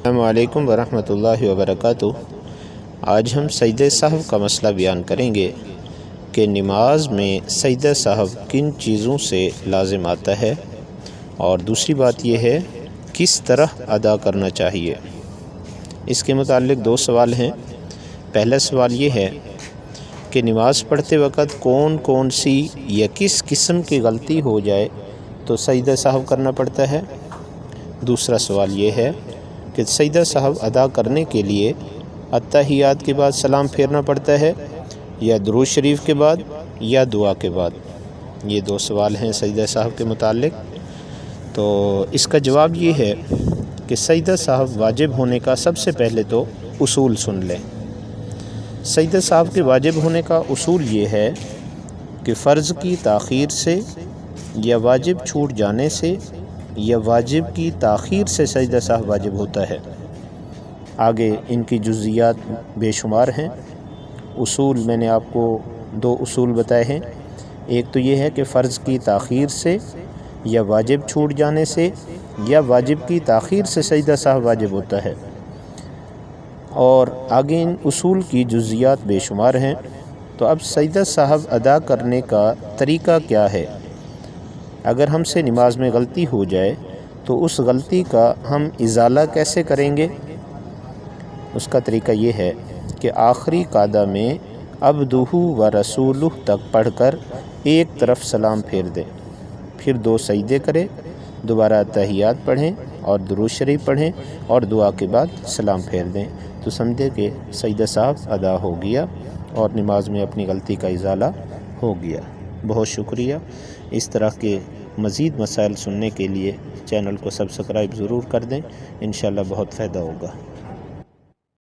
السلام علیکم ورحمۃ اللہ وبرکاتہ۔ آج ہم سجدہ سہو کا مسئلہ بیان کریں گے کہ نماز میں سجدہ سہو کن چیزوں سے لازم آتا ہے، اور دوسری بات یہ ہے کس طرح ادا کرنا چاہیے۔ اس کے متعلق دو سوال ہیں۔ پہلا سوال یہ ہے کہ نماز پڑھتے وقت کون کون سی یا کس قسم کی غلطی ہو جائے تو سجدہ سہو کرنا پڑتا ہے۔ دوسرا سوال یہ ہے کہ سجدہ سہو ادا کرنے کے لیے اتحیات کے بعد سلام پھیرنا پڑتا ہے یا درود شریف کے بعد یا دعا کے بعد۔ یہ دو سوال ہیں سجدہ سہو کے متعلق۔ تو اس کا جواب یہ ہے کہ سجدہ سہو واجب ہونے کا سب سے پہلے تو اصول سن لیں۔ سجدہ سہو کے واجب ہونے کا اصول یہ ہے کہ فرض کی تاخیر سے یا واجب چھوٹ جانے سے یا واجب کی تاخیر سے سجدہ سہو واجب ہوتا ہے۔ آگے ان کی جزیات بے شمار ہیں۔ اصول میں نے آپ کو دو اصول بتائے ہیں۔ ایک تو یہ ہے کہ فرض کی تاخیر سے یا واجب چھوٹ جانے سے یا واجب کی تاخیر سے سجدہ سہو واجب ہوتا ہے، اور آگے ان اصول کی جزیات بے شمار ہیں۔ تو اب سجدہ سہو ادا کرنے کا طریقہ کیا ہے؟ اگر ہم سے نماز میں غلطی ہو جائے تو اس غلطی کا ہم ازالہ کیسے کریں گے؟ اس کا طریقہ یہ ہے کہ آخری قاعدہ میں عبدہ و رسولہ تک پڑھ کر ایک طرف سلام پھیر دیں، پھر دو سجدے کریں، دوبارہ تحیات پڑھیں اور درود شریف پڑھیں اور دعا کے بعد سلام پھیر دیں، تو سمجھے کہ سجدہ سہو ادا ہو گیا اور نماز میں اپنی غلطی کا ازالہ ہو گیا۔ بہت شکریہ۔ اس طرح کے مزید مسائل سننے کے لیے چینل کو سبسکرائب ضرور کر دیں، انشاءاللہ بہت فائدہ ہوگا۔